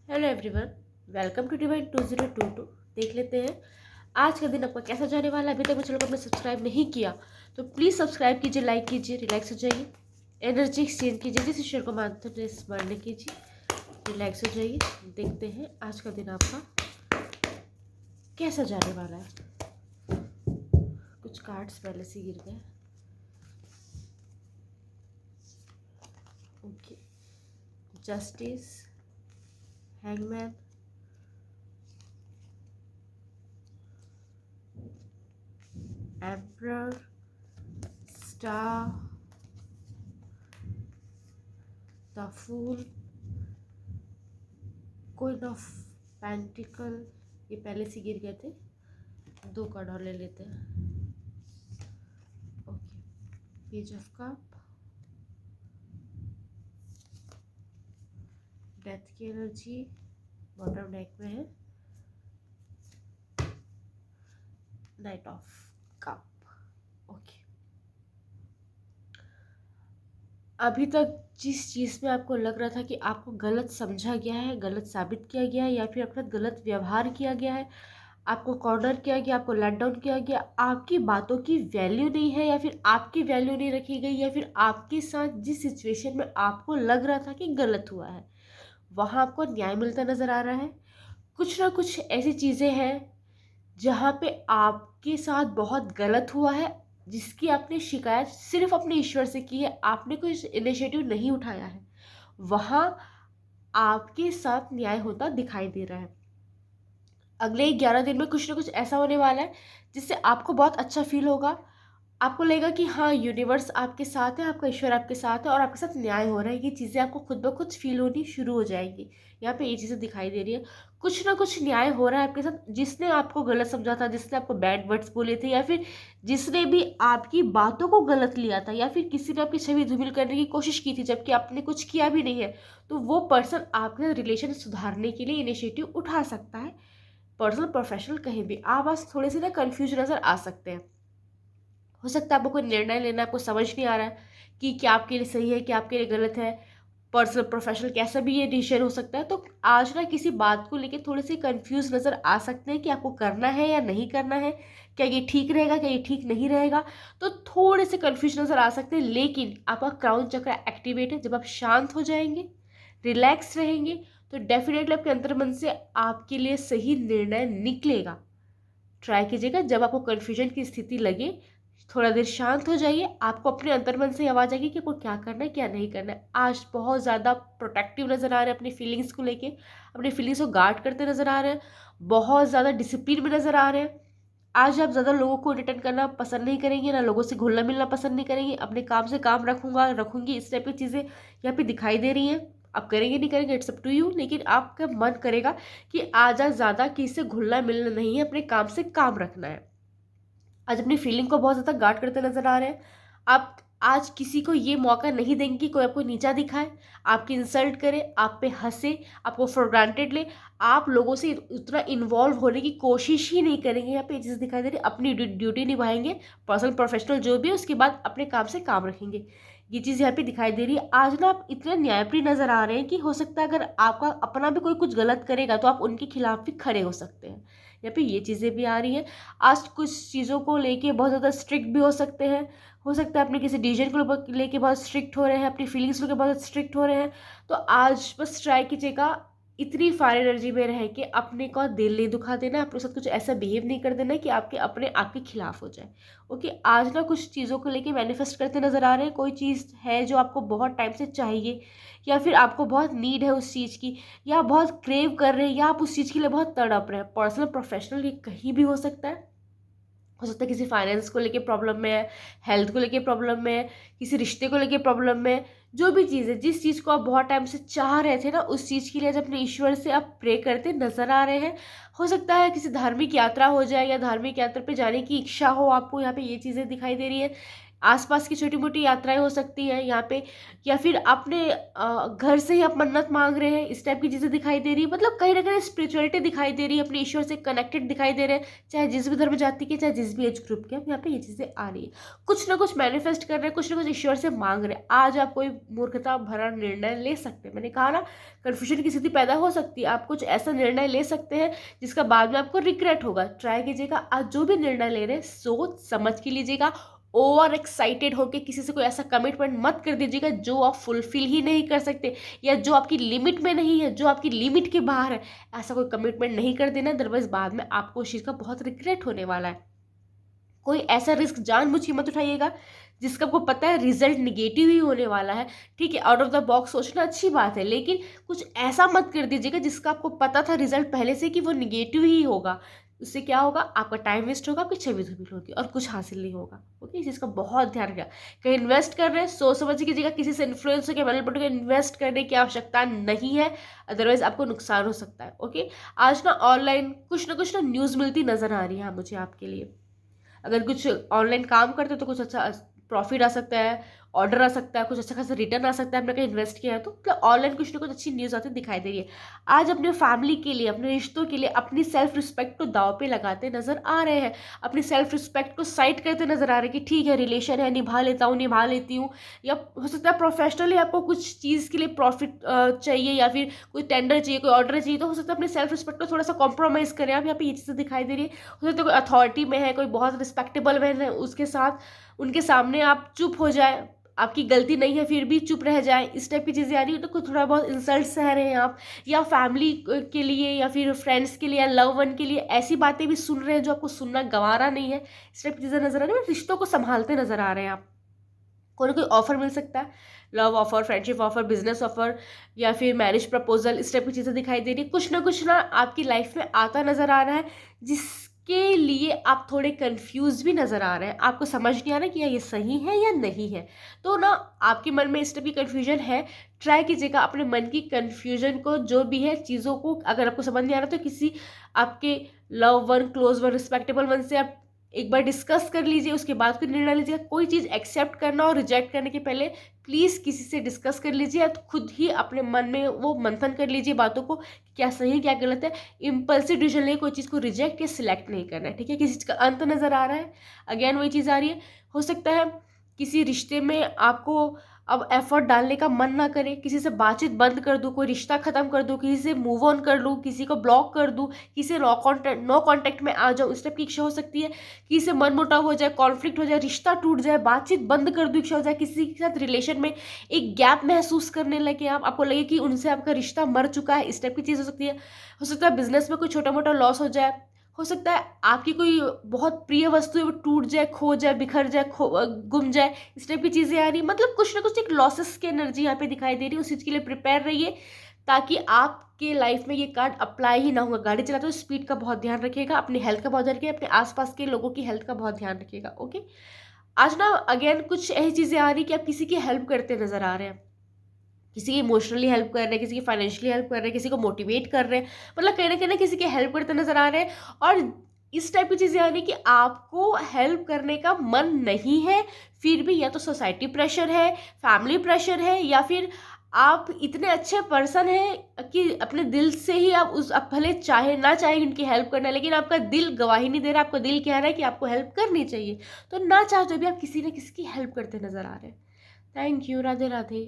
Hello everyone, welcome to divine 2022। देख लेते हैं आज का दिन आपका कैसा जाने वाला है। अभी तक मेरे चैनल को आपने सब्सक्राइब नहीं किया तो प्लीज़ सब्सक्राइब कीजिए, लाइक कीजिए, रिलैक्स हो जाइए, एनर्जी एक्सचेंज कीजिए, जिस ईश्वर को मानते हैं स्मरण कीजिए, रिलैक्स हो जाइए। देखते हैं आज का दिन आपका कैसा जाने वाला है। कुछ कार्ड्स पहले से गिर गए। Okay, justice, hangman, emperor, star, the fool, queen of pentacles, ये पहले से गिर गए थे। दो कार्ड और ले लेते हैं। Okay, page of cup, death की एनर्जी बॉटम डेक में है, नाइट ऑफ कप। ओके, अभी तक जिस चीज़ में आपको लग रहा था कि आपको गलत समझा गया है, गलत साबित किया गया है, या फिर आपके साथ गलत व्यवहार किया गया है, आपको कॉर्नर किया गया, आपको लेट डाउन किया गया, आपकी बातों की वैल्यू नहीं है, या फिर आपकी वैल्यू नहीं रखी गई, या फिर आपके साथ जिस सिचुएशन में आपको लग रहा था कि गलत हुआ है वहाँ आपको न्याय मिलता नज़र आ रहा है। कुछ ना कुछ ऐसी चीज़ें हैं जहाँ पे आपके साथ बहुत गलत हुआ है, जिसकी आपने शिकायत सिर्फ अपने ईश्वर से की है, आपने कोई इनिशिएटिव नहीं उठाया है। वहाँ आपके साथ न्याय होता दिखाई दे रहा है। अगले 11 दिन में कुछ ना कुछ ऐसा होने वाला है जिससे आपको बहुत अच्छा फील होगा। आपको लगेगा कि हाँ, यूनिवर्स आपके साथ है, आपका ईश्वर आपके साथ है और आपके साथ न्याय हो रहा है। ये चीज़ें आपको खुद ब खुद फील होनी शुरू हो जाएंगी। यहाँ पे ये चीज़ें दिखाई दे रही है, कुछ ना कुछ न्याय हो रहा है आपके साथ। जिसने आपको गलत समझा था, जिसने आपको बैड वर्ड्स बोले थे, या फिर जिसने भी आपकी बातों को गलत लिया था, या फिर किसी ने आपकी छवि धूमिल करने की कोशिश की थी जबकि आपने कुछ किया भी नहीं है, तो वो पर्सन आपके साथ रिलेशन सुधारने के लिए इनिशिएटिव उठा सकता है। पर्सनल प्रोफेशनल कहीं भी आप बस थोड़े से ना कन्फ्यूज नज़र आ सकते हैं। हो सकता है आपको कोई निर्णय लेना, आपको समझ नहीं आ रहा है कि क्या आपके लिए सही है, क्या आपके लिए गलत है। पर्सनल प्रोफेशनल कैसा भी ये डिसीजन हो सकता है। तो आज ना किसी बात को लेके थोड़े से कंफ्यूज नज़र आ सकते हैं कि आपको करना है या नहीं करना है, क्या ये ठीक रहेगा, क्या ये ठीक नहीं रहेगा। तो थोड़े से कंफ्यूज नज़र आ सकते हैं, लेकिन आपका क्राउन चक्र एक्टिवेट है। जब आप शांत हो जाएंगे, रिलैक्स रहेंगे, तो डेफिनेटली आपके अंतर्मन से आपके लिए सही निर्णय निकलेगा। ट्राई कीजिएगा, जब आपको कन्फ्यूजन की स्थिति लगे थोड़ा देर शांत हो जाइए, आपको अपने अंतर्मन से आवाज़ आएगी कि आपको क्या करना है, क्या नहीं करना है। आज बहुत ज़्यादा प्रोटेक्टिव नज़र आ रहे हैं, अपनी फीलिंग्स को लेके अपनी फीलिंग्स को गार्ड करते नज़र आ रहे हैं, बहुत ज़्यादा डिसिप्लिन में नज़र आ रहे हैं। आज आप ज़्यादा लोगों को रिटर्न करना पसंद नहीं करेंगे, ना लोगों से घुलना मिलना पसंद नहीं करेंगे। अपने काम से काम रखूंगी, इस टाइप की चीज़ें यहाँ पे दिखाई दे रही हैं। आप करेंगे नहीं करेंगे, इट्स अप टू यू, लेकिन आपका मन करेगा कि आज ज़्यादा किसी से घुलना मिलना नहीं है, अपने काम से काम रखना है। आज अपनी फीलिंग को बहुत ज़्यादा गार्ड करते नजर आ रहे हैं। आप आज किसी को ये मौका नहीं देंगे कि कोई आपको नीचा दिखाए, आपकी इंसल्ट करे, आप पे हंसे, आपको फॉर ग्रांटेड ले। आप लोगों से उतना इन्वॉल्व होने की कोशिश ही नहीं करेंगे। यहाँ पे ये चीज़ दिखाई दे रही है, अपनी ड्यूटी निभाएंगे, पर्सनल प्रोफेशनल जो भी है, उसके बाद अपने काम से काम रखेंगे। ये चीज़ यहाँ पे दिखाई दे रही है। आज ना आप इतने न्यायप्रिय नज़र आ रहे हैं कि हो सकता है अगर आपका अपना भी कोई कुछ गलत करेगा तो आप उनके खिलाफ भी खड़े हो सकते हैं। यहाँ पे ये चीज़ें भी आ रही हैं। आज कुछ चीज़ों को लेके बहुत ज़्यादा स्ट्रिक्ट भी हो सकते हैं। हो सकता है अपने किसी डिसीजन को लेके बहुत स्ट्रिक्ट हो रहे हैं, अपनी फीलिंग्स को लेके बहुत स्ट्रिक्ट हो रहे हैं। तो आज बस ट्राई कीजिएगा इतनी फायर एनर्जी में रह के अपने को दिल नहीं दुखा देना, अपने साथ कुछ ऐसा बिहेव नहीं कर देना कि आपके अपने आपके खिलाफ हो जाए। ओके, आज ना कुछ चीज़ों को लेके मैनिफेस्ट करते नज़र आ रहे हैं। कोई चीज़ है जो आपको बहुत टाइम से चाहिए, या फिर आपको बहुत नीड है उस चीज़ की, या बहुत क्रेव कर रहे हैं, या आप उस चीज़ के लिए बहुत तड़प रहे हैं। पर्सनल प्रोफेशनल ये कहीं भी हो सकता है। हो सकता है किसी फाइनेंस को लेके प्रॉब्लम में है, हेल्थ को लेके प्रॉब्लम में है, किसी रिश्ते को लेके प्रॉब्लम में है। जो भी चीज़ है, जिस चीज़ को आप बहुत टाइम से चाह रहे थे ना, उस चीज़ के लिए आज अपने ईश्वर से आप प्रे करते नजर आ रहे हैं। हो सकता है किसी धार्मिक यात्रा हो जाए, या धार्मिक यात्रा पे जाने की इच्छा हो आपको। यहाँ पे ये चीज़ें दिखाई दे रही है। आसपास की छोटी मोटी यात्राएं हो सकती हैं यहाँ पे, या फिर आपने घर से ही आप मन्नत मांग रहे हैं, इस टाइप की चीज़ें दिखाई दे रही है। मतलब कहीं ना कहीं स्पिरिचुअलिटी दिखाई दे रही है, अपने ईश्वर से कनेक्टेड दिखाई दे रहे हैं, चाहे जिस भी धर्म जाति के, चाहे जिस भी एज ग्रुप के। यहाँ पे ये चीज़ें आ रही है, कुछ ना कुछ मैनिफेस्ट कर रहे हैं, कुछ ना कुछ ईश्वर से मांग रहे हैं। आज आप कोई मूर्खता भरा निर्णय ले सकते हैं, मैंने कहा ना, कन्फ्यूजन की स्थिति पैदा हो सकती है। आप कुछ ऐसा निर्णय ले सकते हैं जिसका बाद में आपको रिग्रेट होगा। ट्राई कीजिएगा, आज जो भी निर्णय ले रहे हैं सोच समझ के लीजिएगा। ओवर एक्साइटेड होकर किसी से कोई ऐसा कमिटमेंट मत कर दीजिएगा जो आप फुलफिल ही नहीं कर सकते, या जो आपकी लिमिट में नहीं है, जो आपकी लिमिट के बाहर है। ऐसा कोई कमिटमेंट नहीं कर देना, अदरवाइज बाद में आपको उस चीज़ का बहुत रिग्रेट होने वाला है। कोई ऐसा रिस्क जानबूझ के मत उठाइएगा जिसका आपको पता है रिजल्ट निगेटिव ही होने वाला है। ठीक है, आउट ऑफ द बॉक्स सोचना अच्छी बात है, लेकिन कुछ ऐसा मत कर दीजिएगा जिसका आपको पता था रिजल्ट पहले से कि वो निगेटिव ही होगा। उससे क्या होगा, आपका टाइम वेस्ट होगा, आपकी छवि धूमिल होगी और कुछ हासिल नहीं होगा। ओके, इस चीज़ का बहुत ध्यान रखिएगा। कहीं इन्वेस्ट कर रहे हैं सोच समझ कीजिएगा, किसी से इन्फ्लुएंस होकर मैनिपुलेट करके इन्वेस्ट करने की आवश्यकता नहीं है, अदरवाइज आपको नुकसान हो सकता है। ओके, आज ना ऑनलाइन कुछ ना न्यूज़ मिलती नजर आ रही है मुझे आपके लिए। अगर कुछ ऑनलाइन काम करते हो तो कुछ अच्छा प्रॉफिट आ सकता है, ऑर्डर आ सकता है, कुछ अच्छा खासा रिटर्न आ सकता है, आपने कहीं इन्वेस्ट किया है तो। मतलब ऑनलाइन कुछ ना कुछ अच्छी न्यूज़ आती दिखाई दे रही है। आज अपने फैमिली के लिए, अपने रिश्तों के लिए अपनी सेल्फ रिस्पेक्ट को दाव पे लगाते नजर आ रहे हैं, अपनी सेल्फ रिस्पेक्ट को साइड करते नजर आ रहे हैं कि ठीक है रिलेशन है, निभा लेता हूँ, निभा लेती हूँ। या हो सकता है प्रोफेशनली आपको कुछ चीज़ के लिए प्रॉफिट चाहिए, या फिर कोई टेंडर चाहिए, कोई ऑर्डर चाहिए, तो हो सकता है अपने सेल्फ रिस्पेक्ट को थोड़ा सा कॉम्प्रोमाइज़ करें आप। यहाँ पे ये चीज़ें दिखाई दे रही है। हो सकता है कोई अथॉरिटी में है, कोई बहुत रिस्पेक्टेबल मैन है, उसके साथ उनके सामने आप चुप हो जाए, आपकी गलती नहीं है फिर भी चुप रह जाए, इस टाइप की चीज़ें आ रही है। तो कुछ थोड़ा बहुत इंसल्ट सह रहे हैं आप, या फैमिली के लिए, या फिर फ्रेंड्स के लिए, या लव वन के लिए ऐसी बातें भी सुन रहे हैं जो आपको सुनना गंवारा नहीं है। इस टाइप की चीज़ें नजर आ रही है। रिश्तों को संभालते नजर आ रहे हैं आप। कोई ना कोई ऑफर मिल सकता है, love offer, friendship offer, business offer, या फिर मैरिज प्रपोजल, इस टाइप की चीज़ें दिखाई दे रही है। कुछ ना आपकी लाइफ में आता नजर आ रहा है, जिसके लिए आप थोड़े कंफ्यूज भी नजर आ रहे हैं। आपको समझ नहीं आ रहा कि ये सही है या नहीं है। तो ना आपके मन में इस टाइप की कन्फ्यूजन है, ट्राई कीजिएगा अपने मन की कन्फ्यूजन को, जो भी है चीज़ों को, अगर आपको समझ नहीं आ रहा तो किसी आपके love one, close one, respectable one से आप एक बार डिस्कस कर लीजिए, उसके बाद फिर निर्णय लीजिए। कोई चीज़ एक्सेप्ट करना और रिजेक्ट करने के पहले प्लीज़ किसी से डिस्कस कर लीजिए, या तो खुद ही अपने मन में वो मंथन कर लीजिए बातों को, क्या सही है क्या गलत है। इम्पल्सिव डिसीजन लेके कोई चीज़ को रिजेक्ट या सिलेक्ट नहीं करना है। ठीक है, किसी चीज़ का अंत नज़र आ रहा है, अगेन वही चीज़ आ रही है। हो सकता है किसी रिश्ते में आपको अब एफर्ट डालने का मन ना करे, किसी से बातचीत बंद कर दूँ, कोई रिश्ता ख़त्म कर दूँ, किसी से मूव ऑन कर लूँ, किसी को ब्लॉक कर दूँ, किसी से नो कॉन्टैक्ट में आ जाऊँ, इस टाइप की इच्छा हो सकती है। किसी से मन मुटाव हो जाए, कॉन्फ्लिक्ट हो जाए, रिश्ता टूट जाए, बातचीत बंद कर दूँ इच्छा हो जाए, किसी के साथ रिलेशन में एक गैप महसूस करने लगे आप, आपको लगे कि उनसे आपका रिश्ता मर चुका है, इस टाइप की चीज़ हो सकती है। हो सकता है बिजनेस में कोई छोटा मोटा लॉस हो जाए, हो सकता है आपकी कोई बहुत प्रिय वस्तु है वो टूट जाए, खो जाए, बिखर जाए, गुम जाए, इस टाइप की चीज़ें आ रही। मतलब कुछ ना कुछ एक लॉसेस की एनर्जी यहाँ पे दिखाई दे रही है। उस चीज़ के लिए प्रिपेयर रहिए, ताकि आपके लाइफ में ये कार्ड अप्लाई ही ना होगा। गाड़ी चलाते हुए स्पीड का बहुत ध्यान रखिएगा, अपनी हेल्थ का बहुत ध्यान रखिएगा, अपने आसपास के लोगों की हेल्थ का बहुत ध्यान रखिएगा। ओके, आज ना अगेन कुछ ऐसी चीज़ें आ रही कि आप किसी की हेल्प करते नजर आ रहे हैं, किसी की इमोशनली हेल्प कर रहे हैं, किसी की फाइनेंशियली हेल्प कर रहे हैं, किसी को मोटिवेट कर रहे हैं, मतलब कहीं ना किसी की हेल्प करते नजर आ रहे हैं। और इस टाइप की चीज़ें आ रही कि आपको हेल्प करने का मन नहीं है, फिर भी या तो सोसाइटी प्रेशर है, फैमिली प्रेशर है, या फिर आप इतने अच्छे पर्सन हैं कि अपने दिल से ही आप भले चाहे ना चाहे उनकी हेल्प करना, लेकिन आपका दिल गवाही नहीं दे रहा, आपका दिल कह रहा है कि आपको हेल्प करनी चाहिए। तो ना चाहते भी आप किसी न किसी की हेल्प करते नजर आ रहे हैं। Thank you, Radhe Radhe.